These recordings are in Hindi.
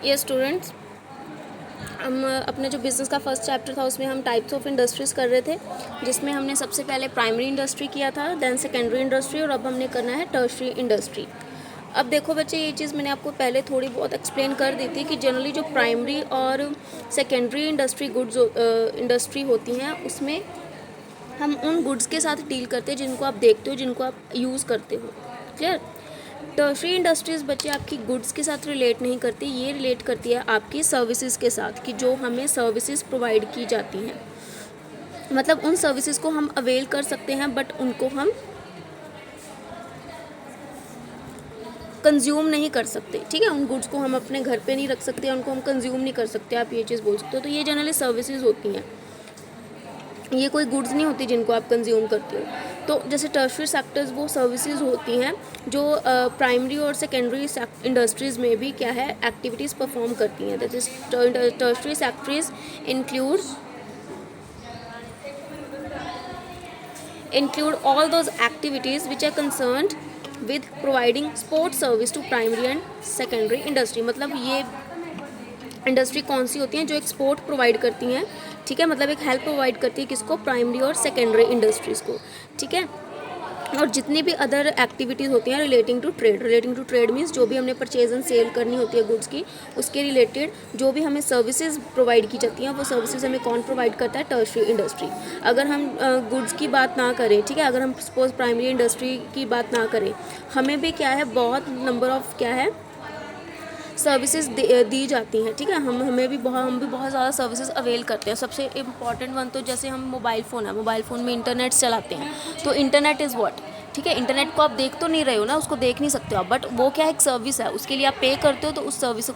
ये स्टूडेंट्स, हम अपने जो बिज़नेस का फर्स्ट चैप्टर था उसमें हम टाइप्स ऑफ इंडस्ट्रीज़ कर रहे थे, जिसमें हमने सबसे पहले प्राइमरी इंडस्ट्री किया था, देन सेकेंडरी इंडस्ट्री, और अब हमने करना है टर्शरी इंडस्ट्री। अब देखो बच्चे, ये चीज़ मैंने आपको पहले थोड़ी बहुत एक्सप्लेन कर दी थी कि जनरली जो प्राइमरी और सेकेंडरी इंडस्ट्री गुड्स इंडस्ट्री होती हैं उसमें हम उन गुड्स के साथ डील करते हैं जिनको आप देखते हो, जिनको आप यूज़ करते हो। क्लियर? टर्शरी इंडस्ट्रीज़ बच्चे आपकी गुड्स के साथ रिलेट नहीं करती, ये रिलेट करती है आपकी सर्विसेज के साथ, कि जो हमें सर्विसेज प्रोवाइड की जाती हैं। मतलब उन सर्विसेज को हम अवेल कर सकते हैं, बट उनको हम कंज्यूम नहीं कर सकते। ठीक है, उन गुड्स को हम अपने घर पे नहीं रख सकते, उनको हम कंज्यूम नहीं कर सकते, आप ये चीज़ बोल सकते हो। तो ये जनरली सर्विसेज होती हैं, ये कोई गुड्स नहीं होती जिनको आप कंज्यूम करते हो। तो जैसे टर्शरी सेक्टर्स वो सर्विसेज होती हैं जो प्राइमरी और सेकेंडरी इंडस्ट्रीज़ में भी क्या है एक्टिविटीज़ परफॉर्म करती हैं। That is tertiary sectors include all those activities which are concerned with providing sport service to primary and secondary industry। मतलब ये इंडस्ट्री कौन सी होती हैं जो एक स्पोर्ट प्रोवाइड करती हैं। ठीक है, मतलब एक हेल्प प्रोवाइड करती है किसको, प्राइमरी और सेकेंडरी इंडस्ट्रीज़ को। ठीक है, और जितनी भी अदर एक्टिविटीज़ होती हैं रिलेटिंग टू ट्रेड मीन्स जो भी हमने परचेज एंड सेल करनी होती है गुड्स की, उसके रिलेटेड जो भी हमें सर्विसेज प्रोवाइड की जाती हैं वो सर्विसेज हमें कौन प्रोवाइड करता है, टर्शरी इंडस्ट्री। अगर हम गुड्स की बात ना करें, ठीक है, अगर हम सपोज प्राइमरी इंडस्ट्री की बात ना करें, हमें भी क्या है बहुत नंबर ऑफ क्या है सर्विसेज दी जाती हैं। ठीक है, हम भी बहुत ज़्यादा सर्विसेज अवेल करते हैं। सबसे इम्पॉर्टेंट वन तो जैसे हम मोबाइल फ़ोन है, मोबाइल फ़ोन में इंटरनेट चलाते हैं, तो इंटरनेट इज़ व्हाट। ठीक है, इंटरनेट को आप देख तो नहीं रहे हो ना, उसको देख नहीं सकते हो आप, बट वो क्या है एक सर्विस है, उसके लिए आप पे करते हो, तो उस सर्विस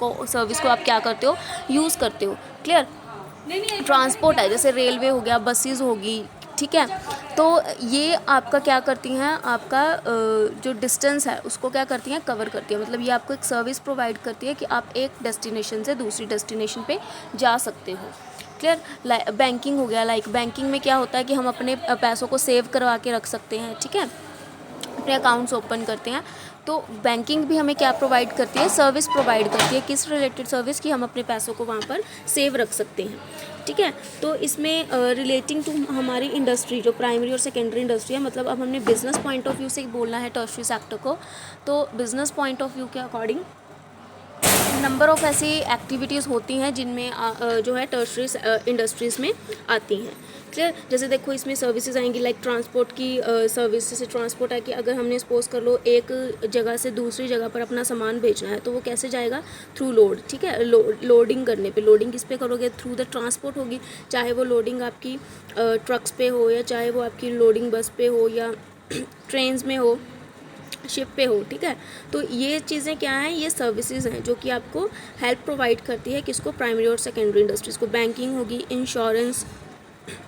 को आप क्या करते हो, यूज़ करते हो। क्लियर? ट्रांसपोर्ट है, जैसे रेलवे हो गया, बसेस होगी। ठीक है, तो ये आपका क्या करती हैं, आपका जो डिस्टेंस है उसको क्या करती हैं, कवर करती है। मतलब ये आपको एक सर्विस प्रोवाइड करती है कि आप एक डेस्टिनेशन से दूसरी डेस्टिनेशन पे जा सकते हो। क्लियर? बैंकिंग हो गया, लाइक बैंकिंग में क्या होता है कि हम अपने पैसों को सेव करवा के रख सकते हैं। ठीक है, अपने अकाउंट्स ओपन करते हैं, तो बैंकिंग भी हमें क्या प्रोवाइड करती है, सर्विस प्रोवाइड करती है। किस रिलेटेड सर्विस की, हम अपने पैसों को वहाँ पर सेव रख सकते हैं। ठीक है, तो इसमें रिलेटिंग टू हमारी इंडस्ट्री जो प्राइमरी और सेकेंडरी इंडस्ट्री है, मतलब अब हमने बिजनेस पॉइंट ऑफ व्यू से बोलना है टर्शरी सेक्टर को, तो बिजनेस पॉइंट ऑफ व्यू के अकॉर्डिंग नंबर ऑफ़ ऐसी एक्टिविटीज़ होती हैं जिनमें जो है टर्शरी इंडस्ट्रीज़ में आती हैं। क्लियर? जैसे देखो इसमें सर्विसेज आएंगी लाइक ट्रांसपोर्ट की सर्विस। जैसे ट्रांसपोर्ट है कि अगर हमने सपोज कर लो एक जगह से दूसरी जगह पर अपना सामान भेजना है, तो वो कैसे जाएगा, थ्रू लोड। ठीक है, लोडिंग करने पे, लोडिंग किस पे करोगे, थ्रू द ट्रांसपोर्ट होगी। चाहे वो लोडिंग आपकी ट्रक्स पे हो, या चाहे वो आपकी लोडिंग बस पे हो, या ट्रेन्स में हो, शिप पे हो। ठीक है, तो ये चीज़ें क्या हैं, ये सर्विसेज हैं जो कि आपको हेल्प प्रोवाइड करती है किसको, प्राइमरी और सेकेंडरी इंडस्ट्रीज़ को। बैंकिंग होगी,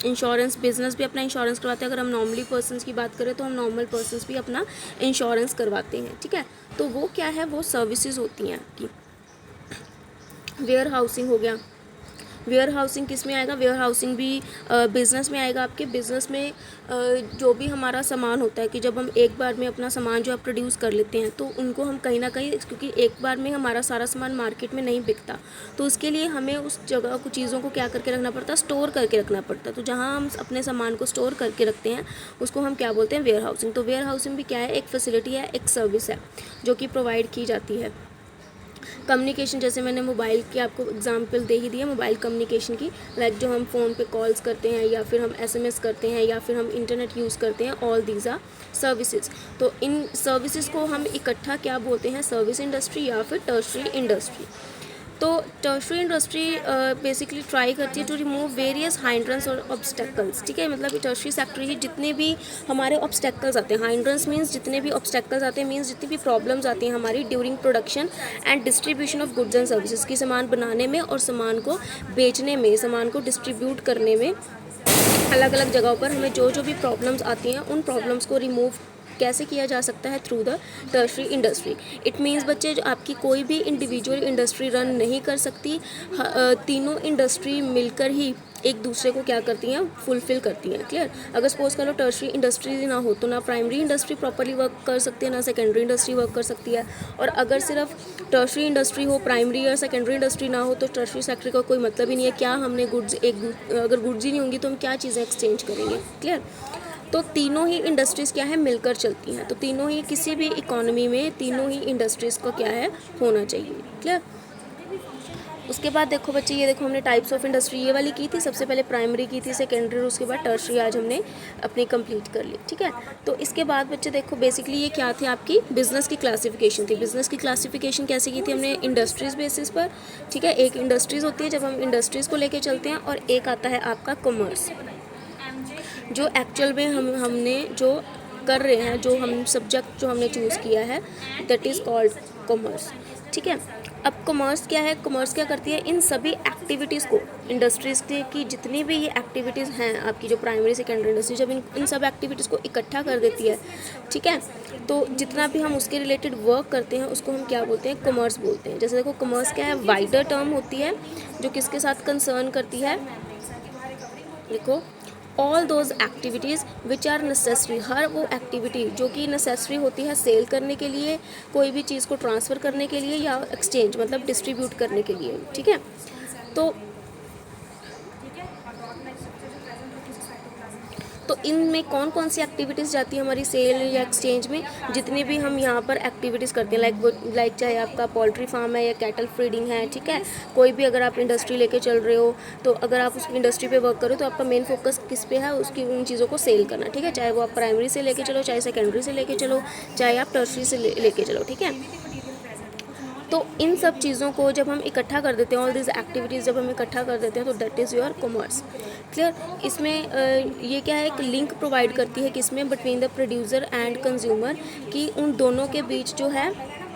इंश्योरेंस बिजनेस भी अपना इंश्योरेंस करवाते हैं। अगर हम नॉर्मली पर्सनस की बात करें तो हम नॉर्मल पर्सनस भी अपना इंश्योरेंस करवाते हैं। ठीक है, तो वो क्या है, वो सर्विसेज होती हैं आपकी। वेयर हाउसिंग हो गया, वेयर हाउसिंग किस में आएगा, वेयर हाउसिंग भी बिज़नेस में आएगा। आपके बिज़नेस में जो भी हमारा सामान होता है कि जब हम एक बार में अपना सामान जो है प्रोड्यूस कर लेते हैं, तो उनको हम कहीं ना कहीं, क्योंकि एक बार में हमारा सारा सामान मार्केट में नहीं बिकता, तो उसके लिए हमें उस जगह को, चीज़ों को क्या करके रखना पड़ता है, स्टोर करके रखना पड़ता है। तो जहाँ हम अपने सामान को स्टोर करके रखते हैं उसको हम क्या बोलते हैं, वेयर हाउसिंग। तो वेयर हाउसिंग भी क्या है, एक फैसिलिटी है, एक सर्विस है जो कि प्रोवाइड की जाती है। कम्युनिकेशन, जैसे मैंने मोबाइल की आपको एग्जांपल दे ही दी है, मोबाइल कम्युनिकेशन की, लाइक जो हम फ़ोन पे कॉल्स करते हैं, या फिर हम एसएमएस करते हैं, या फिर हम इंटरनेट यूज़ करते हैं, ऑल दीज आर सर्विसेज। तो इन सर्विसेज को हम इकट्ठा क्या बोलते हैं, सर्विस इंडस्ट्री या फिर टर्शरी इंडस्ट्री। तो टर्शरी इंडस्ट्री बेसिकली ट्राई करती है टू रिमूव वेरियस हाइंड्रेंस और ऑब्स्टेकल्स। ठीक है, मतलब टर्शरी सेक्टर ही जितने भी हमारे ऑब्स्टेकल्स आते हैं, हाइंड्रेंस मीन्स जितने भी ऑब्स्टेकल्स आते हैं, मीन्स जितनी भी प्रॉब्लम्स आती हैं हमारी during production and distribution of goods and services, की सामान बनाने में और सामान को बेचने में, सामान को डिस्ट्रीब्यूट करने में, अलग अलग जगहों पर हमें जो जो भी प्रॉब्लम्स आती हैं उन प्रॉब्लम्स को रिमूव कैसे किया जा सकता है, through the tertiary industry. It means बच्चे, जो आपकी कोई भी इंडिविजुअल इंडस्ट्री रन नहीं कर सकती, तीनों इंडस्ट्री मिलकर ही एक दूसरे को क्या करती हैं, फुलफिल करती हैं। क्लियर। अगर सपोज करो टर्शरी इंडस्ट्री ना हो तो ना प्राइमरी इंडस्ट्री प्रॉपर्ली वर्क कर सकती है, ना सेकेंडरी इंडस्ट्री वर्क कर सकती है। और अगर सिर्फ टर्शरी इंडस्ट्री हो, प्राइमरी या सेकेंडरी इंडस्ट्री ना हो, तो टर्शरी सेक्टर का कोई मतलब ही नहीं है। क्या हमने गुड्स अगर गुड्स ही नहीं होंगी तो हम क्या चीज़ें एक्सचेंज करेंगे। क्लियर। तो तीनों ही इंडस्ट्रीज़ क्या है, मिलकर चलती हैं। तो तीनों ही किसी भी इकोनॉमी में तीनों ही इंडस्ट्रीज़ का क्या है, होना चाहिए। क्लियर। उसके बाद देखो बच्चे, ये देखो हमने टाइप्स ऑफ इंडस्ट्री ये वाली की थी, सबसे पहले प्राइमरी की थी, सेकेंडरी, उसके बाद टर्शरी आज हमने अपनी कंप्लीट कर ली। ठीक है। तो इसके बाद बच्चे देखो बेसिकली ये क्या थी, आपकी बिजनेस की क्लासिफिकेशन थी। बिजनेस की क्लासिफिकेशन कैसे की थी हमने, इंडस्ट्रीज़ बेसिस पर। ठीक है। एक इंडस्ट्रीज़ होती है जब हम इंडस्ट्रीज़ को लेके चलते हैं, और एक आता है आपका कॉमर्स, जो एक्चुअल में हमने जो कर रहे हैं, जो हम सब्जेक्ट जो हमने चूज़ किया है, दैट इज़ कॉल्ड कॉमर्स। ठीक है। अब कॉमर्स क्या है, कॉमर्स क्या करती है, इन सभी एक्टिविटीज़ को, इंडस्ट्रीज़ की जितनी भी ये एक्टिविटीज़ हैं आपकी, जो प्राइमरी सेकेंडरी इंडस्ट्री, जब इन सब एक्टिविटीज़ को इकट्ठा कर देती है, ठीक है, तो जितना भी हम उसके रिलेटेड वर्क करते हैं उसको हम क्या बोलते हैं, कॉमर्स बोलते हैं। जैसे देखो कॉमर्स क्या है, वाइडर टर्म होती है जो किसके साथ कंसर्न करती है, देखो all those activities which are necessary, हर वो एक्टिविटी जो कि नेसेसरी होती है सेल करने के लिए, कोई भी चीज़ को ट्रांसफ़र करने के लिए, या एक्सचेंज मतलब डिस्ट्रीब्यूट करने के लिए। ठीक है। तो इनमें कौन कौन सी एक्टिविटीज़ जाती है हमारी सेल या एक्सचेंज में, जितनी भी हम यहाँ पर एक्टिविटीज़ करते हैं, लाइक चाहे आपका पोल्ट्री फार्म है या कैटल फीडिंग है। ठीक है। कोई भी अगर आप इंडस्ट्री लेके चल रहे हो, तो अगर आप उस इंडस्ट्री पे वर्क करो तो आपका मेन फोकस किस पे है, उसकी उन चीज़ों को सेल करना। ठीक है। चाहे वो आप प्राइमरी से लेके चलो, चाहे सेकेंडरी से लेके चलो, चाहे आप टर्शरी से लेके चलो। ठीक है। तो इन सब चीज़ों को जब हम इकट्ठा कर देते हैं, ऑल दिस एक्टिविटीज़ जब हम इकट्ठा कर देते हैं, तो that is your commerce. Clear. इसमें ये क्या है, एक लिंक प्रोवाइड करती है किसमें, between the producer and consumer, कि उन दोनों के बीच जो है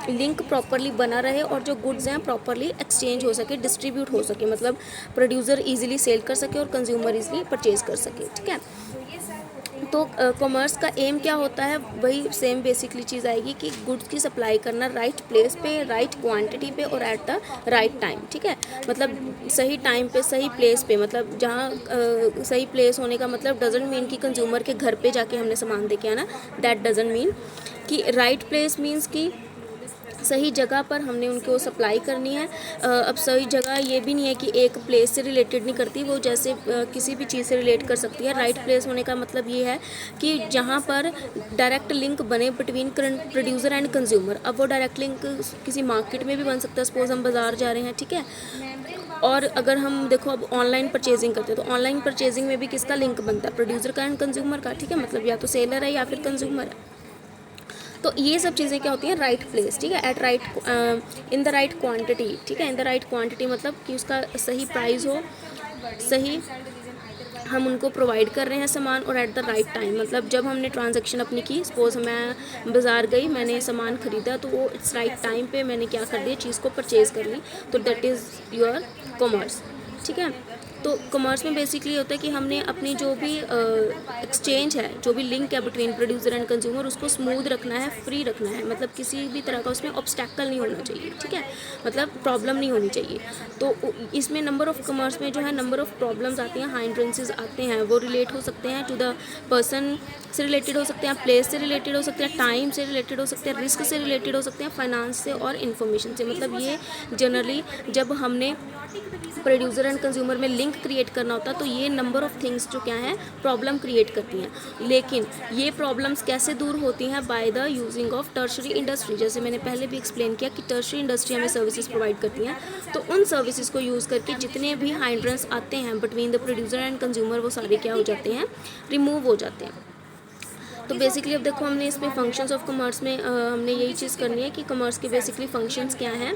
लिंक प्रॉपरली बना रहे, और जो गुड्स हैं प्रॉपरली एक्सचेंज हो सके, डिस्ट्रीब्यूट हो सके, मतलब प्रोड्यूसर ईजिली सेल कर सके और कंज्यूमर ईजिली परचेज कर सके। ठीक है। तो कॉमर्स का एम क्या होता है, वही सेम बेसिकली चीज़ आएगी कि गुड्स की सप्लाई करना राइट प्लेस पे, राइट क्वांटिटी पे, और एट द राइट टाइम। ठीक है। मतलब सही टाइम पे, सही प्लेस पे, मतलब जहाँ सही प्लेस होने का मतलब डजेंट मीन कि कंज्यूमर के घर पे जाके हमने सामान दे के आना, दैट डजेंट मीन। कि राइट प्लेस मीन्स कि सही जगह पर हमने उनको सप्लाई करनी है। अब सही जगह ये भी नहीं है कि एक प्लेस से रिलेटेड नहीं करती, वो जैसे किसी भी चीज़ से रिलेट कर सकती है। राइट प्लेस होने का मतलब ये है कि जहाँ पर डायरेक्ट लिंक बने बिटवीन प्रोड्यूसर एंड कंज्यूमर। अब वो डायरेक्ट लिंक किसी मार्केट में भी बन सकता है, सपोज हम बाज़ार जा रहे हैं। ठीक है। और अगर हम देखो अब ऑनलाइन परचेजिंग करते हैं, तो ऑनलाइन परचेजिंग में भी किसका लिंक बनता है, प्रोड्यूसर का एंड कंज्यूमर का। ठीक है। मतलब या तो सेलर है या फिर कंज्यूमर है। तो ये सब चीज़ें क्या होती हैं, राइट प्लेस। ठीक है। At right, in the right quantity. ठीक है। इन द राइट क्वांटिटी मतलब कि उसका सही प्राइस हो, सही हम उनको प्रोवाइड कर रहे हैं सामान, और एट द राइट टाइम मतलब जब हमने ट्रांजैक्शन अपनी की, सपोज मैं बाज़ार गई, मैंने सामान ख़रीदा, तो वो इट्स राइट टाइम पे मैंने क्या कर दिया, चीज़ को परचेज़ कर ली, तो दैट इज़ योर कॉमर्स। ठीक है। तो कॉमर्स में बेसिकली होता है कि हमने अपनी जो भी एक्सचेंज है, जो भी लिंक है बिटवीन प्रोड्यूसर एंड कंज्यूमर, उसको स्मूथ रखना है, फ्री रखना है, मतलब किसी भी तरह का उसमें ऑब्स्टैकल नहीं होना चाहिए। ठीक है। मतलब प्रॉब्लम नहीं होनी चाहिए। तो इसमें नंबर ऑफ़ कॉमर्स में जो है नंबर ऑफ़ प्रॉब्लम्स आती हैं, हाइंड्रेंसेस आते हैं, वो रिलेट हो सकते हैं टू द पर्सन से रिलेटेड हो सकते हैं, प्लेस से रिलेटेड हो सकते हैं, टाइम से रिलेटेड हो सकते हैं, रिस्क से रिलेटेड हो सकते हैं, फाइनेंस से और इन्फॉर्मेशन से। मतलब ये जनरली जब हमने प्रोड्यूसर एंड कंज्यूमर में लिंक क्रिएट करना होता है, तो ये नंबर ऑफ़ थिंग्स जो क्या हैं प्रॉब्लम क्रिएट करती हैं। लेकिन ये प्रॉब्लम्स कैसे दूर होती हैं, by the using of tertiary industry. जैसे मैंने पहले भी एक्सप्लेन किया कि टर्शरी इंडस्ट्री हमें सर्विसेज प्रोवाइड करती हैं, तो उन सर्विसेज को यूज़ करके जितने भी हाइंड्रेंस आते हैं between the producer and consumer, वो सारे क्या हो जाते हैं, रिमूव हो जाते हैं। तो बेसिकली अब देखो हमने इसमें फंक्शंस ऑफ कॉमर्स में हमने यही चीज़ करनी है कि कॉमर्स के बेसिकली फंक्शंस क्या हैं।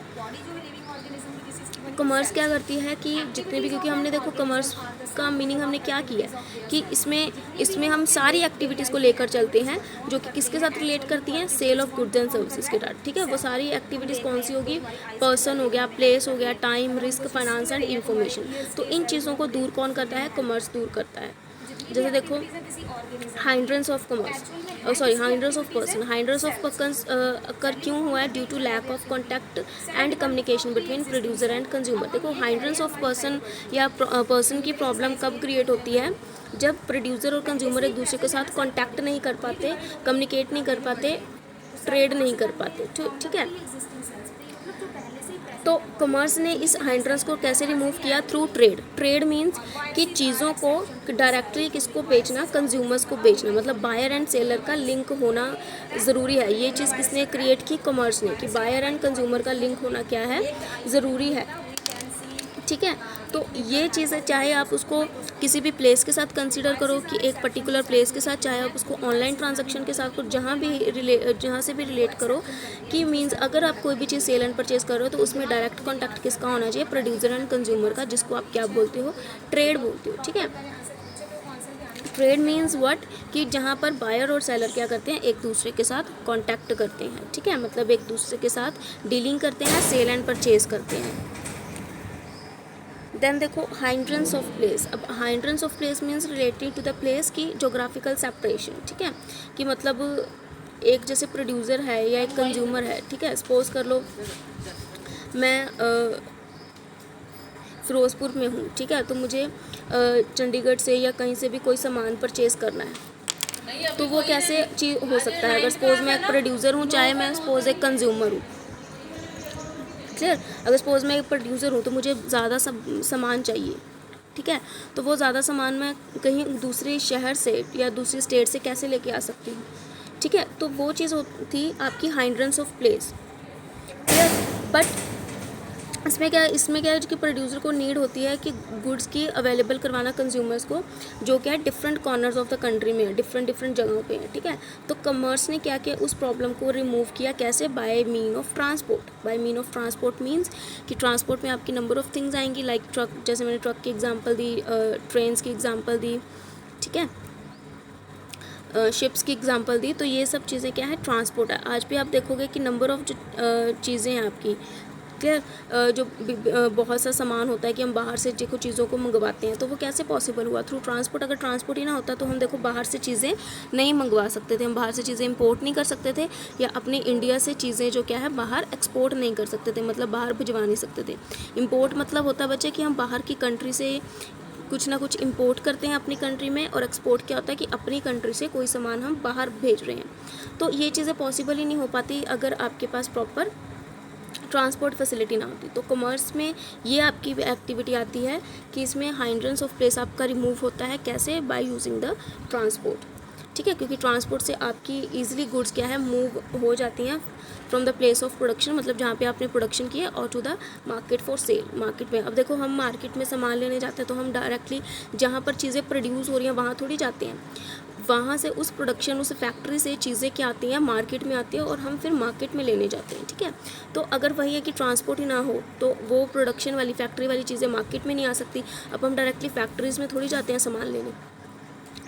कॉमर्स क्या करती है कि जितने भी, क्योंकि हमने देखो कॉमर्स का मीनिंग हमने क्या किया कि इसमें हम सारी एक्टिविटीज़ को लेकर चलते हैं जो कि किसके साथ रिलेट करती हैं, sale of goods and services के साथ। ठीक है। वो सारी एक्टिविटीज़ कौन सी होगी, पर्सन हो गया, प्लेस हो गया, time, risk, finance and information. तो इन चीज़ों को दूर कौन करता है, कॉमर्स दूर करता है। जैसे देखो hindrance of commerce, sorry hindrance of person, hindrance of occur क्यों हुआ है? Due to lack of contact and communication between producer and consumer. देखो हाइंड्रेंस ऑफ पर्सन या पर्सन की प्रॉब्लम कब क्रिएट होती है? जब प्रोड्यूसर और कंज्यूमर एक दूसरे के साथ कॉन्टैक्ट नहीं कर पाते, कम्युनिकेट नहीं कर पाते, ट्रेड नहीं कर पाते, ठीक है। तो कॉमर्स ने इस हाइंड्रेंस को कैसे रिमूव किया? Through trade. ट्रेड मीन्स कि चीज़ों को डायरेक्टली किसको बेचना? कंज्यूमर्स को बेचना, मतलब बायर एंड सेलर का लिंक होना ज़रूरी है। ये चीज़ किसने क्रिएट की? कॉमर्स ने, कि बायर एंड कंज्यूमर का लिंक होना क्या है? ज़रूरी है, ठीक है। तो ये चीज़ें चाहे आप उसको किसी भी प्लेस के साथ कंसीडर करो कि एक पर्टिकुलर प्लेस के साथ, चाहे आप उसको ऑनलाइन ट्रांजैक्शन के साथ करो, जहाँ से भी रिलेट करो, कि मींस अगर आप कोई भी चीज़ सेल एंड परचेज कर रहे हो तो उसमें डायरेक्ट कॉन्टैक्ट किसका होना चाहिए? प्रोड्यूसर एंड कंज्यूमर का, जिसको आप क्या बोलते हो? ट्रेड बोलते हो, ठीक है। Trade means what? कि जहाँ पर बायर और सेलर क्या करते हैं? एक दूसरे के साथ कॉन्टैक्ट करते हैं, ठीक है, मतलब एक दूसरे के साथ डीलिंग करते हैं, सेल एंड परचेज करते हैं। देन देखो हाइंड्रेंस ऑफ प्लेस। अब hindrance of place means related to the place की जोग्राफिकल सेपरेशन, ठीक है, कि मतलब एक जैसे प्रोड्यूसर है या एक कंज्यूमर है, ठीक है। सपोज कर लो मैं फिरोज़पुर में हूँ, ठीक है, तो मुझे चंडीगढ़ से या कहीं से भी कोई सामान परचेज करना है, तो वो कैसे चीज़ हो सकता है? अगर सपोज मैं एक प्रोड्यूसर हूँ, चाहे मैं सपोज एक कंज्यूमर हूँ, क्लियर। अगर सपोज मैं एक प्रोड्यूसर हूँ तो मुझे ज़्यादा सामान चाहिए, ठीक है, तो वो ज़्यादा सामान मैं कहीं दूसरे शहर से या दूसरी स्टेट से कैसे लेके आ सकती हूँ, ठीक है। तो वो चीज़ होती आपकी हाइंड्रेंस ऑफ प्लेस, क्लियर। बट इसमें क्या है कि प्रोड्यूसर को नीड होती है कि गुड्स की अवेलेबल करवाना कंज्यूमर्स को, जो क्या है different corners of the country में है, डिफरेंट जगहों पे है, ठीक है। तो कॉमर्स ने क्या किया? उस प्रॉब्लम को रिमूव किया। कैसे? By mean of transport. By mean of transport means कि ट्रांसपोर्ट में आपकी नंबर ऑफ थिंग्स आएंगी, लाइक ट्रक, जैसे मैंने ट्रक की एग्जाम्पल दी, ट्रेन्स की एग्जाम्पल दी, ठीक है, शिप्स की एग्जांपल दी। तो ये सब चीज़ें क्या है? ट्रांसपोर्ट है। आज भी आप देखोगे कि नंबर ऑफ जो चीज़ें हैं आपकी, क्लियर, जो बहुत सा सामान होता है कि हम बाहर से देखो चीज़ों को मंगवाते हैं, तो वो कैसे पॉसिबल हुआ? Through transport. अगर ट्रांसपोर्ट ही ना होता तो हम देखो बाहर से चीज़ें नहीं मंगवा सकते थे, हम बाहर से चीज़ें इंपोर्ट नहीं कर सकते थे, या अपने इंडिया से चीज़ें जो क्या है बाहर एक्सपोर्ट नहीं कर सकते थे, मतलब बाहर भिजवा नहीं सकते थे। इंपोर्ट मतलब होता है बच्चे कि हम बाहर की कंट्री से कुछ ना कुछ इंपोर्ट करते हैं अपनी कंट्री में, और एक्सपोर्ट क्या होता है कि अपनी कंट्री से कोई सामान हम बाहर भेज रहे हैं। तो ये चीज़ें पॉसिबल ही नहीं हो पाती अगर आपके पास प्रॉपर ट्रांसपोर्ट फैसिलिटी ना होती। तो कॉमर्स में ये आपकी एक्टिविटी आती है कि इसमें हाइंड्रेंस ऑफ प्लेस आपका रिमूव होता है। कैसे? बाय यूजिंग द ट्रांसपोर्ट, ठीक है, क्योंकि ट्रांसपोर्ट से आपकी ईजिली गुड्स क्या है मूव हो जाती हैं from the place of production, मतलब जहाँ पे आपने प्रोडक्शन किया, और to the market for sale. Market में अब देखो हम मार्केट में सामान लेने जाते हैं तो हम डायरेक्टली जहाँ पर चीज़ें प्रोड्यूस हो रही हैं वहाँ थोड़ी जाते हैं, वहाँ से उस प्रोडक्शन, उस फैक्ट्री से चीज़ें क्या आती हैं? मार्केट में आती है, और हम फिर मार्केट में लेने जाते हैं, ठीक है। तो अगर वही है कि ट्रांसपोर्ट ही ना हो तो वो प्रोडक्शन वाली फैक्ट्री वाली चीज़ें मार्केट में नहीं आ सकती। अब हम डायरेक्टली फैक्ट्रीज़ में थोड़ी जाते हैं सामान लेने,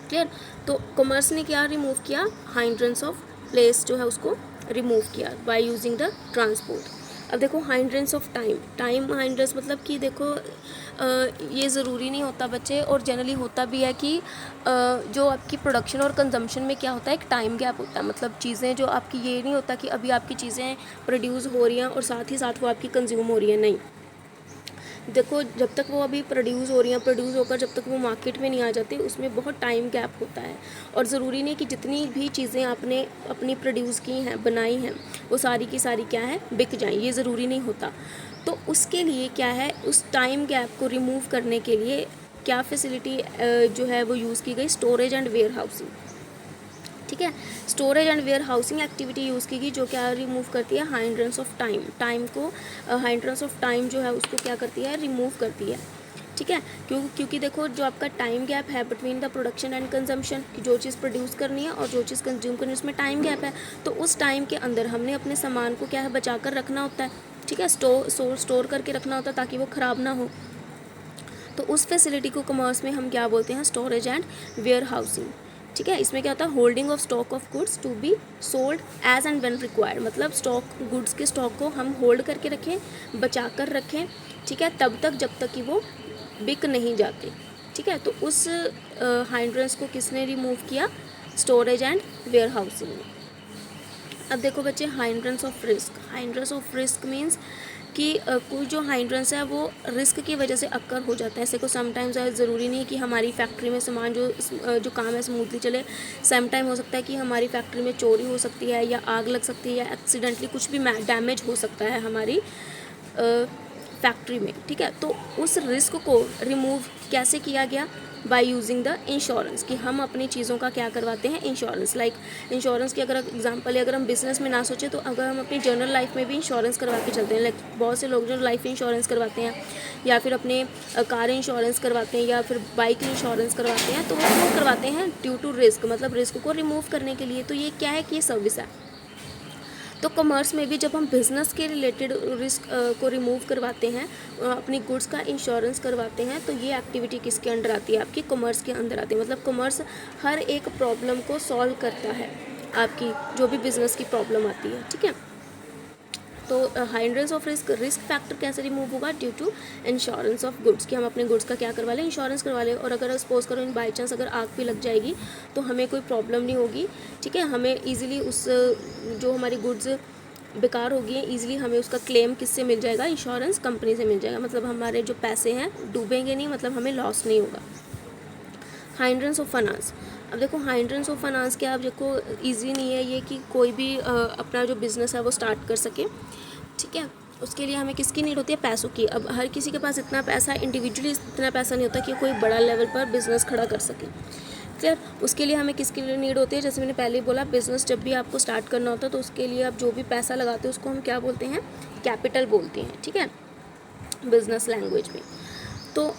क्लियर। तो कॉमर्स ने क्या रिमूव किया? हाइंड्रेंस ऑफ प्लेस जो है उसको रिमूव किया बाय यूजिंग द ट्रांसपोर्ट। अब देखो हाइंड्रेंस ऑफ टाइम हाइंड्रेंस मतलब कि देखो ये ज़रूरी नहीं होता बच्चे, और जनरली होता भी है कि जो आपकी प्रोडक्शन और कंजम्पशन में क्या होता है, एक टाइम गैप होता है। मतलब चीज़ें जो आपकी, ये नहीं होता कि अभी आपकी चीज़ें प्रोड्यूस हो रही हैं और साथ ही साथ वो आपकी कंज्यूम हो रही हैं, नहीं। देखो जब तक वो अभी प्रोड्यूस हो रही हैं, प्रोड्यूस होकर जब तक वो मार्केट में नहीं आ जाती, उसमें बहुत टाइम गैप होता है। और ज़रूरी नहीं कि जितनी भी चीज़ें आपने अपनी प्रोड्यूस की हैं, बनाई हैं, वो सारी की सारी क्या है बिक जाएं, ये ज़रूरी नहीं होता। तो उसके लिए क्या है, उस टाइम गैप को रिमूव करने के लिए क्या फैसिलिटी जो है वो यूज़ की गई? स्टोरेज एंड वेयर हाउसिंग, ठीक है। Storage and warehousing activity use की गई, जो क्या रिमूव करती है? हाइंड्रेंस ऑफ टाइम को, हाइंड्रेंस ऑफ टाइम जो है उसको क्या करती है? रिमूव करती है, ठीक है। क्योंकि देखो जो आपका टाइम गैप है between the production and consumption, कि जो चीज़ प्रोड्यूस करनी है और जो चीज़ कंज्यूम करनी है, उसमें टाइम गैप है। तो उस टाइम के अंदर हमने अपने सामान को क्या है बचा कर रखना होता है, ठीक है, स्टोर करके रखना होता है ताकि वो ख़राब ना हो। तो उस फैसिलिटी को कॉमर्स में हम क्या बोलते हैं? स्टोरेज एंड वेयर हाउसिंग, ठीक है। इसमें क्या होता है? Holding of stock of goods to be sold as and when required, मतलब गुड्स के स्टॉक को हम होल्ड करके रखें, बचा कर रखें, ठीक है, तब तक जब तक कि वो बिक नहीं जाते, ठीक है, तो उस हाइंड्रेंस को किसने रिमूव किया? स्टोरेज एंड वेयर हाउसिंग में। अब देखो बच्चे, hindrance of risk. Hindrance of risk means कि कोई जो हाइंड्रेंस है वो रिस्क की वजह से अक्कर हो जाता है। ऐसे को समटाइम्स ज़रूरी नहीं कि हमारी फैक्ट्री में सामान जो काम है स्मूथली चले। सम टाइम हो सकता है कि हमारी फैक्ट्री में चोरी हो सकती है, या आग लग सकती है, या एक्सीडेंटली कुछ भी डैमेज हो सकता है हमारी फैक्ट्री में। ठीक है, तो उस रिस्क को रिमूव कैसे किया गया? बाय यूजिंग द इंश्योरेंस, कि हम अपनी चीज़ों का क्या करवाते हैं? इंश्योरेंस। लाइक इंश्योरेंस की अगर एग्जांपल है, अगर हम बिजनेस में ना सोचें तो अगर हम अपनी जनरल लाइफ में भी इंश्योरेंस करवा के चलते हैं। लाइक बहुत से लोग जो लाइफ इंश्योरेंस करवाते हैं, या फिर अपने कार इंश्योरेंस करवाते हैं, या फिर बाइक इंश्योरेंस करवाते हैं, तो वो क्यों करवाते हैं? ड्यू टू रिस्क, मतलब रिस्क को रिमूव करने के लिए। तो ये क्या है कि ये सर्विस है। तो कॉमर्स में भी जब हम बिज़नेस के रिलेटेड रिस्क को रिमूव करवाते हैं, अपनी गुड्स का इंश्योरेंस करवाते हैं, तो ये एक्टिविटी किसके अंडर आती है? आपकी कॉमर्स के अंदर आती है। मतलब कॉमर्स हर एक प्रॉब्लम को सॉल्व करता है, आपकी जो भी बिज़नेस की प्रॉब्लम आती है। ठीक है, तो hindrance of risk, risk factor कैसे रिमूव होगा? Due to insurance of goods, कि हम अपने गुड्स का क्या करवा लें? इंश्योरेंस करवा लें। और अगर सपोज करो इन बाई चांस अगर आग भी लग जाएगी तो हमें कोई प्रॉब्लम नहीं होगी। ठीक है, हमें ईजिली उस जो हमारी गुड्स बेकार होगी है, ईजिली हमें उसका क्लेम किससे मिल जाएगा? इंश्योरेंस कंपनी से मिल जाएगा। मतलब हमारे जो पैसे हैं डूबेंगे नहीं, मतलब हमें लॉस नहीं होगा। हाइंड्रेंस ऑफ फाइनेंस। अब देखो हाइंड्रेंस ऑफ फाइनेंस क्या, अब देखो ईजी नहीं है ये कि कोई भी अपना जो बिज़नेस है वो स्टार्ट कर सके। ठीक है, उसके लिए हमें किसकी नीड होती है? पैसों की। अब हर किसी के पास इतना पैसा, इंडिविजुअली इतना पैसा नहीं होता कि कोई बड़ा लेवल पर बिज़नेस खड़ा कर सके। क्लियर? उसके लिए हमें किसकी नीड होती है? जैसे मैंने पहले ही बोला, बिज़नेस जब भी आपको स्टार्ट करना होता है तो उसके लिए आप जो भी पैसा लगाते हैं उसको हम क्या बोलते हैं? कैपिटल बोलते हैं। ठीक है, बिज़नेस लैंग्वेज में। तो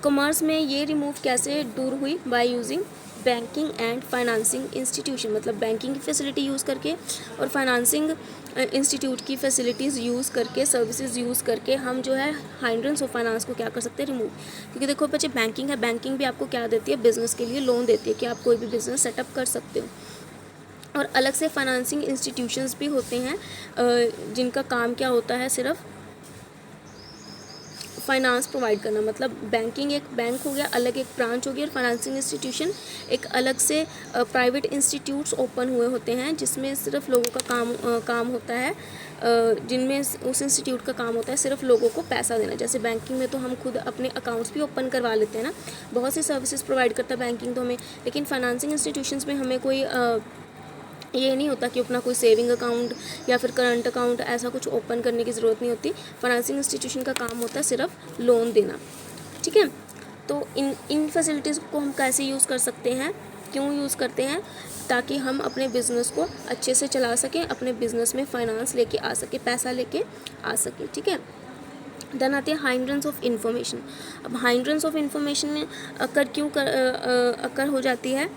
कॉमर्स में ये रिमूव कैसे दूर हुई? By using banking and financing institution, मतलब बैंकिंग की फैसिलिटी यूज़ करके और फाइनेंसिंग इंस्टीट्यूट की फैसिलिटीज़ यूज़ करके, सर्विसेज यूज़ करके हम जो है हाइंड्रेंस ऑफ फाइनेंस को क्या कर सकते हैं? रिमूव। क्योंकि देखो बच्चे, बैंकिंग है, बैंकिंग भी आपको क्या देती है? बिज़नेस के लिए लोन देती है कि आप कोई भी बिज़नेस सेटअप कर सकते हो। और अलग से फाइनेंसिंग इंस्टीट्यूशंस भी होते हैं जिनका काम क्या होता है? सिर्फ फाइनेंस प्रोवाइड करना। मतलब बैंकिंग एक बैंक हो गया, अलग एक ब्रांच हो गई, और फाइनेंसिंग इंस्टीट्यूशन एक अलग से प्राइवेट इंस्टीट्यूट्स ओपन हुए होते हैं जिसमें सिर्फ लोगों का काम होता है, जिनमें उस इंस्टीट्यूट का काम होता है सिर्फ लोगों को पैसा देना। जैसे बैंकिंग में तो हम खुद अपने अकाउंट्स भी ओपन करवा लेते हैं ना, बहुत सी सर्विसेज प्रोवाइड करता है बैंकिंग तो हमें। लेकिन फाइनेंसिंग इंस्टीट्यूशंस में हमें कोई ये नहीं होता कि अपना कोई सेविंग अकाउंट या फिर करंट अकाउंट ऐसा कुछ ओपन करने की ज़रूरत नहीं होती। फाइनेंसिंग इंस्टीट्यूशन का काम होता है सिर्फ लोन देना। ठीक है, तो इन फैसिलिटीज़ को हम कैसे यूज़ कर सकते हैं? क्यों यूज़ करते हैं? ताकि हम अपने बिज़नेस को अच्छे से चला सकें, अपने बिज़नेस में फाइनेंस लेके आ सके, पैसा लेके आ सके। ठीक है, देन आती है हाइंड्रेंस ऑफ इंफॉर्मेशन। अब हाइंड्रेंस ऑफ इंफॉर्मेशन अकर हो जाती है?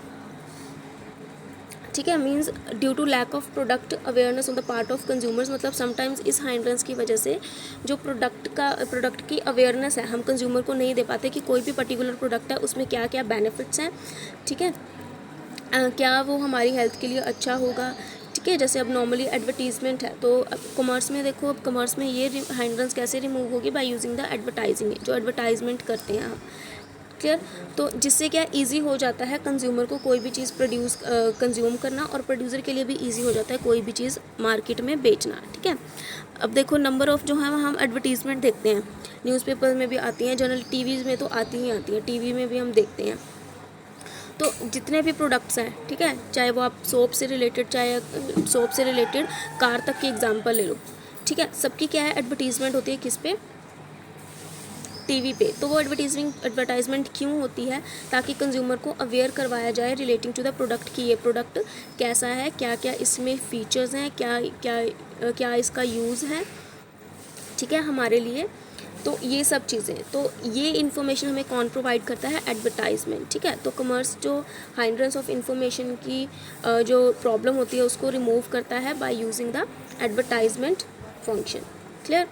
ठीक है, means due to lack of product awareness on the part of consumers. मतलब समटाइम्स इस हाइंड्रेंस की वजह से जो प्रोडक्ट की अवेयरनेस है हम कंज्यूमर को नहीं दे पाते कि कोई भी पर्टिकुलर प्रोडक्ट है उसमें क्या क्या बेनिफिट्स हैं। ठीक है, क्या वो हमारी हेल्थ के लिए अच्छा होगा। ठीक है, जैसे अब नॉर्मली एडवर्टीजमेंट है, तो अब कॉमर्स में देखो, अब कॉमर्स में ये हाइंड्रेंस कैसे रिमूव होगी? बाय यूजिंग द एडवर्टाइजिंग, जो एडवर्टाइजमेंट करते हैं हम। क्लियर? तो जिससे क्या ईजी हो जाता है कंज्यूमर को कोई भी चीज़ कंज्यूम करना, और प्रोड्यूसर के लिए भी ईजी हो जाता है कोई भी चीज़ मार्केट में बेचना। ठीक है, अब देखो नंबर ऑफ़ जो है हम एडवर्टीज़मेंट देखते हैं, न्यूज़पेपर में भी आती हैं, जनरल टीवी में तो आती ही आती हैं, टीवी में भी हम देखते हैं। तो जितने भी प्रोडक्ट्स हैं, ठीक है, चाहे वो आप सोप से रिलेटेड कार तक की एग्जांपल ले लो। ठीक है, सबकी क्या है? एडवर्टीज़मेंट होती है किस पे? टीवी पे। तो वो एडवर्टाइजमेंट क्यों होती है? ताकि कंज्यूमर को अवेयर करवाया जाए रिलेटिंग टू द प्रोडक्ट की ये प्रोडक्ट कैसा है, क्या क्या इसमें फ़ीचर्स हैं, क्या इसका यूज़ है। ठीक है, हमारे लिए। तो ये सब चीज़ें, तो ये इन्फॉर्मेशन हमें कौन प्रोवाइड करता है? एडवर्टाइजमेंट। ठीक है, तो कॉमर्स जो हाइंड्रेंस ऑफ इंफॉर्मेशन की जो प्रॉब्लम होती है उसको रिमूव करता है by using the advertisement function. Clear?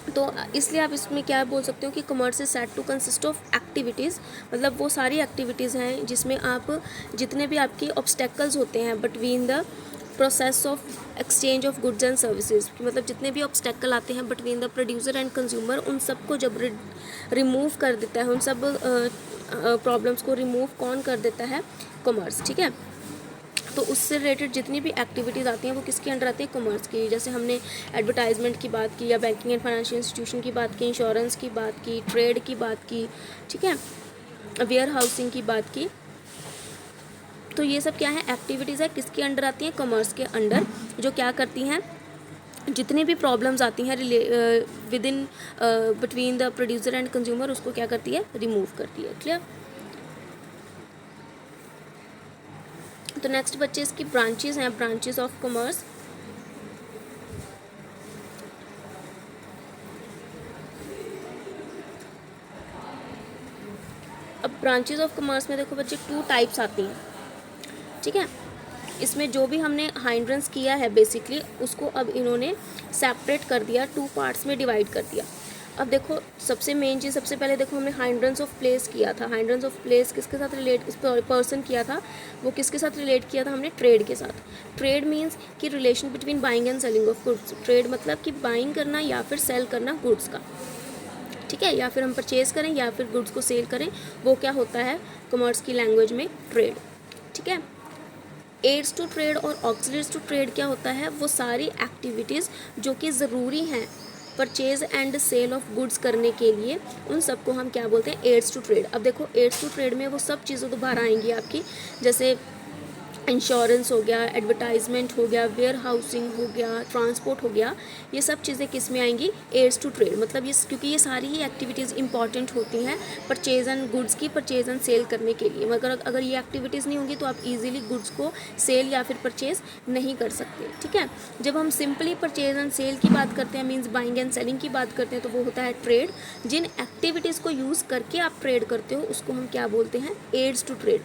तो इसलिए आप इसमें क्या बोल सकते हो कि commerce is set to consist of activities. मतलब वो सारी एक्टिविटीज़ हैं जिसमें आप जितने भी आपके ऑब्स्टेकल्स होते हैं between the process of exchange of goods and services, मतलब जितने भी ऑब्स्टेकल आते हैं between the producer and consumer, उन सबको जब रिमूव कर देता है, उन सब प्रॉब्लम्स को रिमूव कौन कर देता है? कॉमर्स। ठीक है, तो उससे रिलेटेड जितनी भी एक्टिविटीज़ आती हैं वो किसके अंडर आती हैं? कॉमर्स की। जैसे हमने एडवर्टाइजमेंट की बात की, या बैंकिंग एंड फाइनेंशियल इंस्टीट्यूशन की बात की, इंश्योरेंस की बात की, ट्रेड की बात की, ठीक है, वेयर हाउसिंग की बात की। तो ये सब क्या है? एक्टिविटीज़ है, किसके अंडर आती हैं? कॉमर्स के अंडर, जो क्या करती हैं? जितनी भी प्रॉब्लम्स आती हैं with in between the producer and consumer, उसको क्या करती है? रिमूव करती है। क्लियर? तो नेक्स्ट बच्चे इसकी ब्रांचेस हैं, ब्रांचेस ऑफ कॉमर्स। अब ब्रांचेस ऑफ कॉमर्स में देखो बच्चे 2 टाइप्स आती हैं। ठीक है, इसमें जो भी हमने हाइंड्रेंस किया है बेसिकली, उसको अब इन्होंने सेपरेट कर दिया, 2 पार्ट्स में डिवाइड कर दिया। अब देखो सबसे मेन चीज़, सबसे पहले देखो हमने हाइंड्रेंस ऑफ प्लेस किया था। हाइंड्रेंस ऑफ प्लेस किसके साथ रिलेट, इस पर्सन किया था, वो किसके साथ रिलेट किया था? हमने ट्रेड के साथ। ट्रेड मीन्स कि relation between buying and selling of goods. Trade मतलब कि बाइंग करना या फिर सेल करना गुड्स का। ठीक है, या फिर हम परचेज करें या फिर गुड्स को सेल करें, वो क्या होता है कॉमर्स की लैंग्वेज में? ट्रेड। ठीक है, एड्स टू ट्रेड और ऑक्सिलरीज टू ट्रेड क्या होता है? वो सारी एक्टिविटीज़ जो कि ज़रूरी हैं purchase and sale of goods करने के लिए, उन सबको हम क्या बोलते हैं? Aids to trade. अब देखो एड्स टू ट्रेड में वो सब चीज़ें दोबारा आएंगी आपकी, जैसे इंश्योरेंस हो गया, एडवर्टाइजमेंट हो गया, वेयर हाउसिंग हो गया, ट्रांसपोर्ट हो गया, ये सब चीज़ें किस में आएंगी? Aids to trade. मतलब ये क्योंकि ये सारी ही एक्टिविटीज़ इंपॉर्टेंट होती हैं परचेज एंड गुड्स की, परचेज एंड सेल करने के लिए। मगर अगर ये एक्टिविटीज़ नहीं होंगी तो आप इजीली गुड्स को सेल या फिर परचेज नहीं कर सकते। ठीक है, जब हम सिंपली परचेज एंड सेल की बात करते हैं, मीन्स बाइंग एंड सेलिंग की बात करते हैं, तो वो होता है ट्रेड। जिन एक्टिविटीज़ को यूज़ करके आप ट्रेड करते हो उसको हम क्या बोलते हैं? Aids to trade.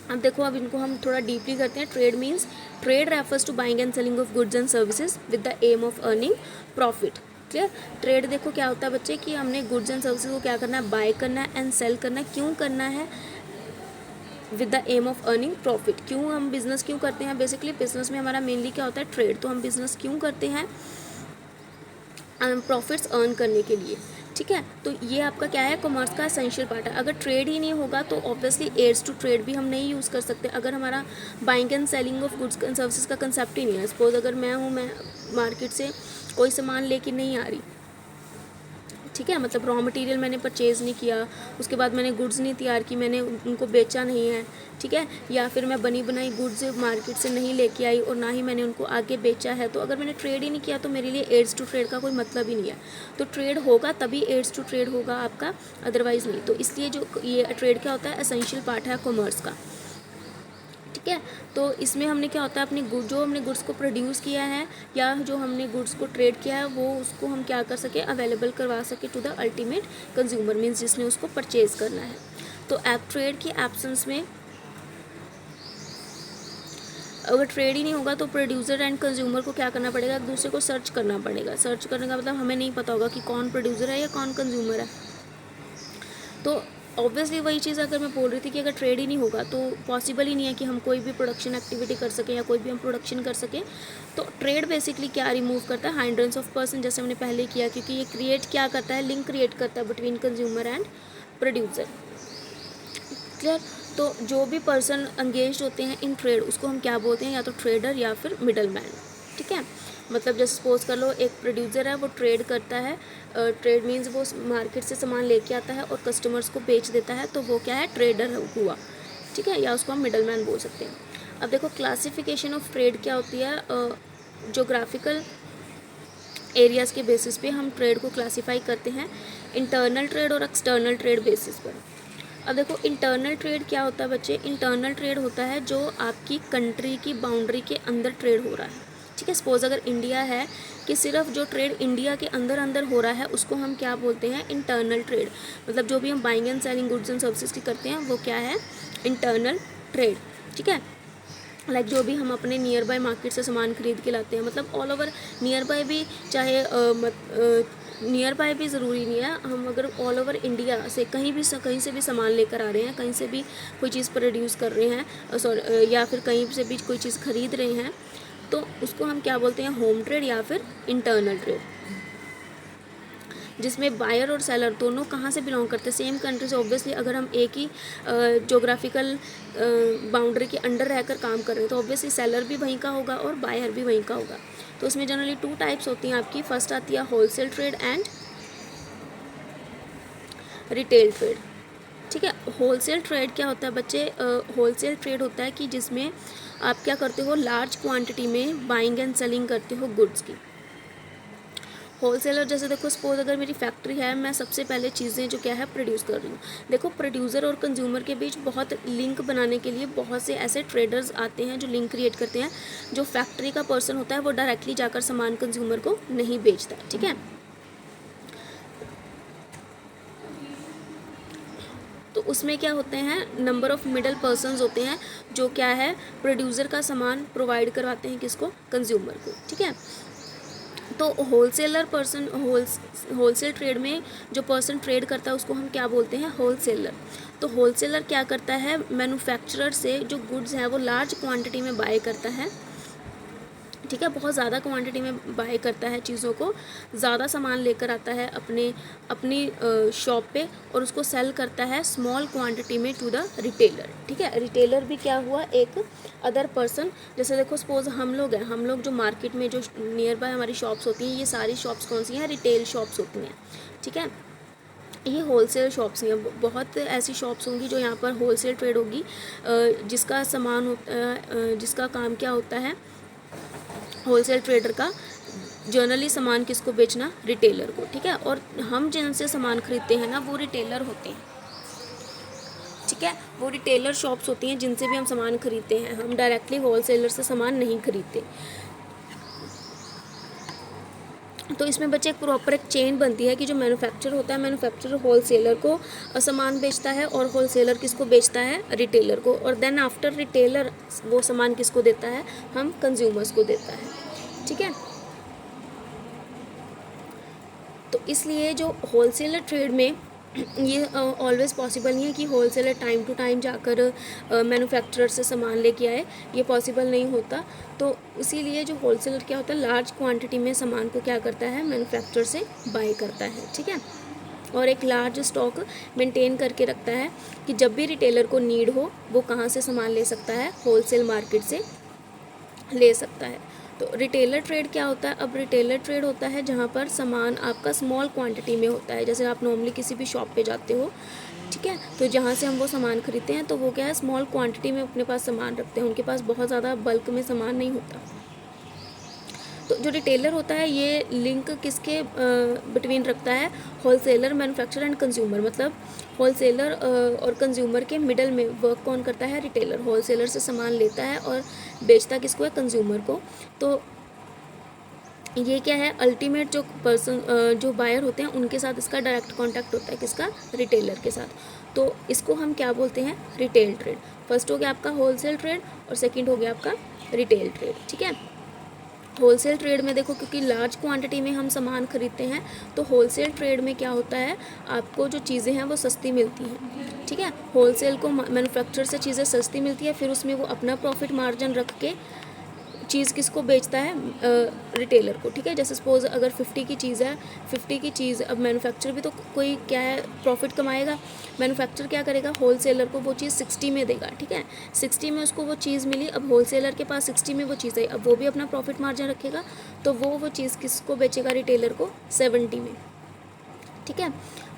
अब देखो, अब इनको हम थोड़ा डीपली करते हैं। Trade means, trade refers to buying and selling of goods and services with the aim of earning profit. Clear? Trade देखो क्या होता है बच्चे, कि हमने गुड्स एंड सर्विसेज को क्या करना है? बाय करना है एंड सेल करना है। क्यों करना है? With the aim of earning profit. क्यों हम बिजनेस क्यों करते हैं? बेसिकली बिजनेस में हमारा मेनली क्या होता है? ट्रेड। तो हम बिजनेस क्यों करते हैं? प्रॉफिट्स अर्न करने के लिए। ठीक है, तो ये आपका क्या है? कॉमर्स का एसेंशियल पार्ट है। अगर ट्रेड ही नहीं होगा तो ऑब्वियसली एड्स टू ट्रेड भी हम नहीं यूज़ कर सकते। अगर हमारा buying and selling of goods and services का कंसेप्ट ही नहीं है, सपोज अगर मैं मार्केट से कोई सामान लेके नहीं आ रही, ठीक है, मतलब रॉ मटेरियल मैंने परचेज़ नहीं किया, उसके बाद मैंने गुड्स नहीं तैयार की, मैंने उनको बेचा नहीं है, ठीक है, या फिर मैं बनी बनाई गुड्स मार्केट से नहीं लेके आई और ना ही मैंने उनको आगे बेचा है, तो अगर मैंने ट्रेड ही नहीं किया तो मेरे लिए एड्स टू ट्रेड का कोई मतलब ही नहीं है। तो ट्रेड होगा तभी एड्स टू ट्रेड होगा आपका, अदरवाइज़ नहीं। तो इसलिए जो ये ट्रेड क्या होता है? एसेंशियल पार्ट है कॉमर्स का। ठीक है, तो इसमें हमने क्या होता है, अपने जो हमने गुड्स को प्रोड्यूस किया है या जो हमने गुड्स को ट्रेड किया है, वो उसको हम क्या कर सके? अवेलेबल करवा सके to the ultimate consumer, means जिसने उसको परचेज करना है। तो ट्रेड की एब्सेंस में, अगर ट्रेड ही नहीं होगा तो प्रोड्यूसर एंड कंज्यूमर को क्या करना पड़ेगा? एक दूसरे को सर्च करना पड़ेगा। सर्च करने का मतलब हमें नहीं पता होगा कि कौन प्रोड्यूसर है या कौन कंज्यूमर है। तो ऑब्वियसली वही चीज़ अगर मैं बोल रही थी कि अगर ट्रेड ही नहीं होगा तो पॉसिबल ही नहीं है कि हम कोई भी प्रोडक्शन एक्टिविटी कर सकें या कोई भी हम प्रोडक्शन कर सकें। तो ट्रेड बेसिकली क्या रिमूव करता है? हाइंड्रेंस ऑफ पर्सन, जैसे हमने पहले किया, क्योंकि ये क्रिएट क्या करता है? लिंक क्रिएट करता है between consumer and producer. Clear? तो जो भी पर्सन एंगेज होते हैं इन ट्रेड उसको हम क्या बोलते हैं? या तो ट्रेडर या फिर मिडल मैन। ठीक है, मतलब जैसे सपोज कर लो एक प्रोड्यूसर है, वो ट्रेड करता है। ट्रेड मीन्स वो मार्केट से सामान लेके आता है और कस्टमर्स को बेच देता है, तो वो क्या है? ट्रेडर हुआ। ठीक है, या उसको हम मिडल मैन बोल सकते हैं। अब देखो क्लासिफिकेशन ऑफ ट्रेड क्या होती है? जोग्राफिकल एरियाज़ के बेसिस पे हम ट्रेड को क्लासीफाई करते हैं, इंटरनल ट्रेड और एक्सटर्नल ट्रेड बेसिस पर। अब देखो इंटरनल ट्रेड क्या होता है बच्चे? इंटरनल ट्रेड होता है जो आपकी कंट्री की बाउंड्री के अंदर ट्रेड हो रहा है। ठीक है, सपोज अगर इंडिया है कि सिर्फ जो ट्रेड इंडिया के अंदर अंदर हो रहा है उसको हम क्या बोलते हैं? Internal trade. मतलब जो भी हम buying and selling goods and services की करते हैं वो क्या है? Internal trade. ठीक है, लाइक जो भी हम अपने नियर बाय मार्केट से सामान खरीद के लाते हैं, मतलब ऑल ओवर नियर बाय भी, चाहे नियर बाय भी ज़रूरी नहीं है, हम अगर ऑल ओवर इंडिया से कहीं से भी सामान लेकर आ रहे हैं, कहीं से भी कोई चीज़ प्रोड्यूस कर रहे हैं, सॉरी, या फिर कहीं से भी कोई चीज़ खरीद रहे हैं, तो उसको हम क्या बोलते हैं, होम ट्रेड या फिर इंटरनल ट्रेड, जिसमें बायर और सेलर दोनों कहाँ से बिलोंग करते हैं, सेम कंट्री से। ऑब्वियसली अगर हम एक ही जोग्राफिकल बाउंड्री के अंडर रहकर काम कर रहे हैं तो ऑब्वियसली सेलर भी वहीं का होगा और बायर भी वहीं का होगा। तो उसमें जनरली 2 टाइप्स होती हैं आपकी। फर्स्ट आती है wholesale trade and retail trade. ठीक है, होलसेल ट्रेड क्या होता है बच्चे? होलसेल ट्रेड होता है कि जिसमें आप क्या करते हो, लार्ज क्वांटिटी में बाइंग एंड सेलिंग करते हो गुड्स की। होलसेलर जैसे देखो, सपोज अगर मेरी फैक्ट्री है, मैं सबसे पहले चीज़ें जो क्या है प्रोड्यूस कर रही हूँ। देखो, प्रोड्यूसर और कंज्यूमर के बीच बहुत लिंक बनाने के लिए बहुत से ऐसे ट्रेडर्स आते हैं जो लिंक क्रिएट करते हैं। जो फैक्ट्री का पर्सन होता है वो डायरेक्टली जाकर सामान कंज्यूमर को नहीं बेचता। ठीक है, तो उसमें क्या होते हैं, नंबर ऑफ मिडल पर्सन्स होते हैं जो क्या है, प्रोड्यूसर का सामान प्रोवाइड करवाते हैं किसको, कंज्यूमर को। ठीक है, तो होलसेल ट्रेड में जो पर्सन ट्रेड करता है उसको हम क्या बोलते हैं, होलसेलर। तो होलसेलर क्या करता है, मैन्युफैक्चरर से जो गुड्स हैं वो लार्ज क्वांटिटी में बाय करता है। ठीक है, बहुत ज़्यादा क्वांटिटी में बाय करता है चीज़ों को, ज़्यादा सामान लेकर आता है अपनी शॉप पे और उसको सेल करता है स्मॉल क्वांटिटी में टू द रिटेलर। ठीक है, रिटेलर भी क्या हुआ, एक अदर पर्सन। जैसे देखो, सपोज हम लोग हैं, हम लोग जो मार्केट में जो नियर बाय हमारी शॉप्स होती हैं, ये सारी शॉप्स कौन सी हैं, रिटेल शॉप्स होती हैं। ठीक है, ये होलसेल शॉप्स हैं। बहुत ऐसी शॉप्स होंगी जो यहाँ पर होलसेल ट्रेड होगी, जिसका सामान होता है, जिसका काम क्या होता है, होलसेल ट्रेडर का जनरली सामान किसको बेचना, रिटेलर को। ठीक है, और हम जिनसे सामान खरीदते हैं ना वो रिटेलर होते हैं। ठीक है, वो रिटेलर शॉप्स होती हैं जिनसे भी हम सामान खरीदते हैं, हम डायरेक्टली होलसेलर से सामान नहीं खरीदते। तो इसमें बच्चे एक प्रॉपर एक चेन बनती है कि जो मैन्युफैक्चर होता है, मैन्युफैक्चरर होलसेलर को सामान बेचता है और होलसेलर किसको बेचता है, रिटेलर को, और देन आफ्टर रिटेलर वो सामान किसको देता है, हम कंज्यूमर्स को देता है। ठीक है, तो इसलिए जो होलसेलर ट्रेड में ये ऑलवेज़ पॉसिबल नहीं है कि होलसेलर टाइम टू टाइम जाकर मैन्युफैक्चरर से सामान लेके आए, ये पॉसिबल नहीं होता। तो इसीलिए जो होलसेलर क्या होता है, लार्ज क्वांटिटी में सामान को क्या करता है, मैन्युफैक्चरर से बाय करता है। ठीक है, और एक लार्ज स्टॉक मेंटेन करके रखता है कि जब भी रिटेलर को नीड हो वो कहाँ से सामान ले सकता है, होलसेल मार्केट से ले सकता है। तो रिटेलर ट्रेड क्या होता है, अब रिटेलर ट्रेड होता है जहाँ पर सामान आपका स्मॉल क्वांटिटी में होता है। जैसे आप नॉर्मली किसी भी शॉप पे जाते हो, ठीक है, तो जहाँ से हम वो सामान खरीदते हैं तो वो क्या है, स्मॉल क्वांटिटी में अपने पास सामान रखते हैं, उनके पास बहुत ज़्यादा बल्क में सामान नहीं होता। तो जो रिटेलर होता है ये लिंक किसके बिटवीन रखता है, होलसेलर, मैन्युफैक्चरर एंड कंज्यूमर। मतलब होलसेलर और कंज्यूमर के मिडल में वर्क कौन करता है, रिटेलर। होलसेलर से सामान लेता है और बेचता किसको है, कंज्यूमर को। तो ये क्या है, अल्टीमेट जो पर्सन जो बायर होते हैं उनके साथ इसका डायरेक्ट कांटेक्ट होता है, किसका, रिटेलर के साथ। तो इसको हम क्या बोलते हैं, रिटेल ट्रेड। फर्स्ट हो गया आपका होलसेल ट्रेड और सेकंड हो गया आपका रिटेल ट्रेड। ठीक है, होलसेल ट्रेड में देखो, क्योंकि लार्ज क्वांटिटी में हम सामान खरीदते हैं तो होलसेल ट्रेड में क्या होता है, आपको जो चीज़ें हैं वो सस्ती मिलती हैं। ठीक है, होलसेल को मैन्युफैक्चरर से चीज़ें सस्ती मिलती है, फिर उसमें वो अपना प्रॉफिट मार्जिन रख के चीज़ किसको बेचता है, रिटेलर को। ठीक है, जैसे सपोज अगर 50 की चीज़ है, 50 की चीज़, अब मैन्युफैक्चरर भी तो कोई क्या है, प्रॉफिट कमाएगा। मैन्युफैक्चरर क्या करेगा, होलसेलर को वो चीज़ 60 में देगा। ठीक है, 60 में उसको वो चीज़ मिली, अब होलसेलर के पास 60 में वो चीज़ आई, अब वो भी अपना प्रॉफिट मार्जिन रखेगा, तो वो चीज़ किसको बेचेगा, रिटेलर को 70 में। ठीक है,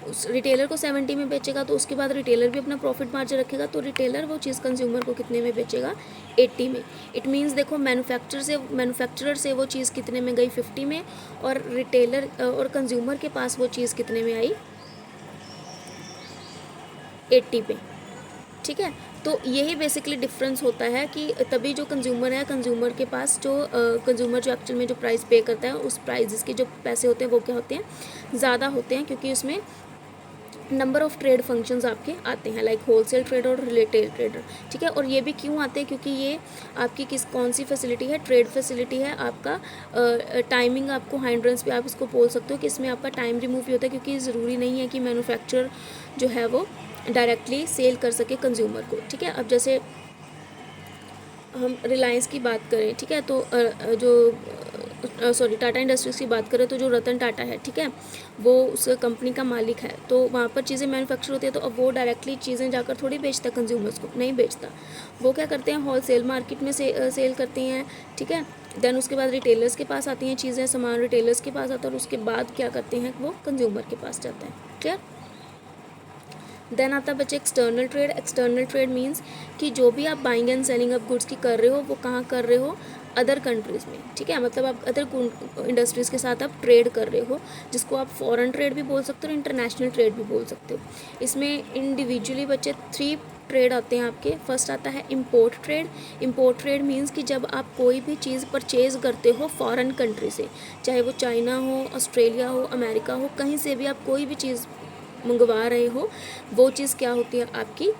उस रिटेलर को 70 में बेचेगा तो उसके बाद रिटेलर भी अपना प्रॉफिट मार्जिन रखेगा, तो रिटेलर वो चीज़ कंज्यूमर को कितने में बेचेगा, 80 में। इट मीन्स देखो, मैन्युफैक्चरर से वो चीज़ कितने में गई, 50 में, और रिटेलर और कंज्यूमर के पास वो चीज़ कितने में आई, 80 पे। ठीक है, तो यही बेसिकली डिफरेंस होता है कि तभी जो कंज्यूमर है, कंज्यूमर के पास जो कंज्यूमर जो एक्चुअल में जो प्राइस पे करता है, उस प्राइस के जो पैसे होते हैं वो क्या होते हैं, ज़्यादा होते हैं, क्योंकि उसमें नंबर ऑफ़ ट्रेड फंक्शंस आपके आते हैं, लाइक होलसेल ट्रेड और रिटेल ट्रेडर, ठीक है। और ये भी क्यों आते हैं, क्योंकि ये आपकी कौन सी फैसिलिटी है, ट्रेड फैसिलिटी है। आपका टाइमिंग आपको हाइंड्रेंस पे आप इसको बोल सकते हो कि इसमें आपका टाइम रिमूव भी होता है, क्योंकि ज़रूरी नहीं है कि मैन्युफैक्चरर जो है वो डायरेक्टली सेल कर सके कंज्यूमर को, ठीक है। अब जैसे हम रिलायंस की बात करें, ठीक है, तो टाटा इंडस्ट्रीज़ की बात करें तो जो रतन टाटा है, ठीक है, वो उस कंपनी का मालिक है, तो वहाँ पर चीज़ें मैन्युफैक्चर होती है, तो अब वो डायरेक्टली चीज़ें जाकर थोड़ी बेचता कंज्यूमर्स को, नहीं बेचता। वो क्या करते हैं, होलसेल मार्केट में से सेल करते हैं, ठीक है। देन उसके बाद रिटेलर्स के पास आती हैं चीज़ें, सामान रिटेलर्स के पास आता है, और उसके बाद क्या करते हैं, वो कंज्यूमर के पास जाता है, क्लियर। देन आता है बच्चे external trade. External trade means कि जो भी आप buying and selling of goods की कर रहे हो, वो कहाँ कर रहे हो, अदर कंट्रीज़ में, ठीक है। मतलब आप अदर इंडस्ट्रीज़ के साथ आप ट्रेड कर रहे हो, जिसको आप फॉरेन ट्रेड भी बोल सकते हो और इंटरनेशनल ट्रेड भी बोल सकते हो। इसमें इंडिविजुअली बच्चे 3 ट्रेड आते हैं आपके। फर्स्ट आता है import trade. Import trade means कि जब आप कोई भी चीज़ परचेज़ करते हो फॉरेन कंट्री से, चाहे वो चाइना हो, ऑस्ट्रेलिया हो, अमेरिका हो, कहीं से भी आप कोई भी चीज़ मंगवा रहे हो, वो चीज़ क्या होती है आपकी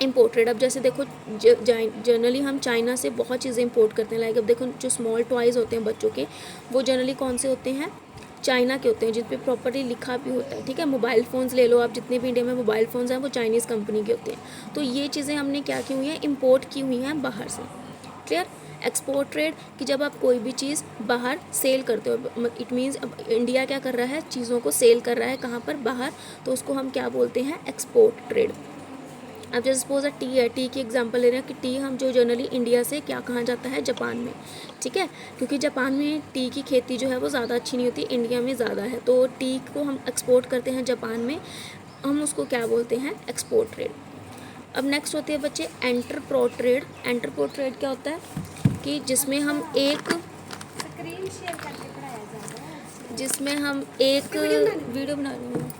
इम्पोर्टेड। अब जैसे देखो जनरली हम चाइना से बहुत चीज़ें इंपोर्ट करते हैं, लाइक अब देखो जो स्मॉल टॉयज़ होते हैं बच्चों के, वो जनरली कौन से होते हैं, चाइना के होते हैं, जिन पे प्रॉपर्ली लिखा भी होता है, ठीक है। मोबाइल फ़ोन्स ले लो आप, जितने भी इंडिया में मोबाइल फ़ोन्स हैं वो चाइनीज़ कंपनी के होते हैं। तो ये चीज़ें हमने क्या की हुई हैं, इम्पोर्ट की हुई हैं बाहर से, क्लियर। एक्सपोर्ट ट्रेड कि जब आप कोई भी चीज़ बाहर सेल करते हो, इट मीन्स अब इंडिया क्या कर रहा है, चीज़ों को सेल कर रहा है कहाँ पर, बाहर, तो उसको हम क्या बोलते हैं, एक्सपोर्ट ट्रेड। अब जैसे सपोज टी है, टी की एग्जांपल ले रहे हैं कि टी हम जो जनरली इंडिया से क्या कहाँ जाता है, जापान में, ठीक है। क्योंकि जापान में टी की खेती जो है वो ज़्यादा अच्छी नहीं होती, इंडिया में ज़्यादा है, तो टी को हम एक्सपोर्ट करते हैं जापान में, हम उसको क्या बोलते हैं, एक्सपोर्ट ट्रेड। अब नेक्स्ट होती है बच्चे एंटरप्रो ट्रेड। एंटरप्रो ट्रेड क्या होता है कि जिसमें हम एक वीडियो बना रहे हैं,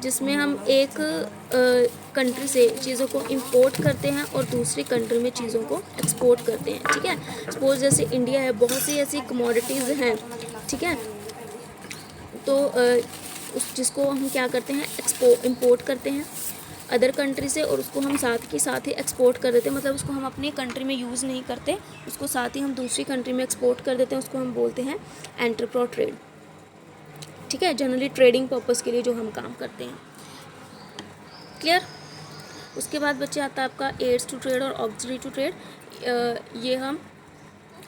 जिसमें हम एक कंट्री से चीज़ों को इंपोर्ट करते हैं और दूसरी कंट्री में चीज़ों को एक्सपोर्ट करते हैं, ठीक है। सपोज जैसे इंडिया है, बहुत सी ऐसी कमोडिटीज़ हैं, ठीक है, तो उस जिसको हम क्या करते हैं, इंपोर्ट करते हैं अदर कंट्री से, और उसको हम साथ ही एक्सपोर्ट कर देते हैं। मतलब उसको हम अपनी कंट्री में यूज़ नहीं करते, उसको साथ ही हम दूसरी कंट्री में एक्सपोर्ट कर देते हैं, उसको हम बोलते हैं एंटरप्रो ट्रेड, ठीक है। जनरली ट्रेडिंग पर्पस के लिए जो हम काम करते हैं, क्लियर। उसके बाद बच्चे आता है आपका एड्स टू ट्रेड और ऑक्सिलरी टू ट्रेड। ये हम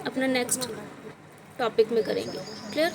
अपना नेक्स्ट टॉपिक में करेंगे, क्लियर।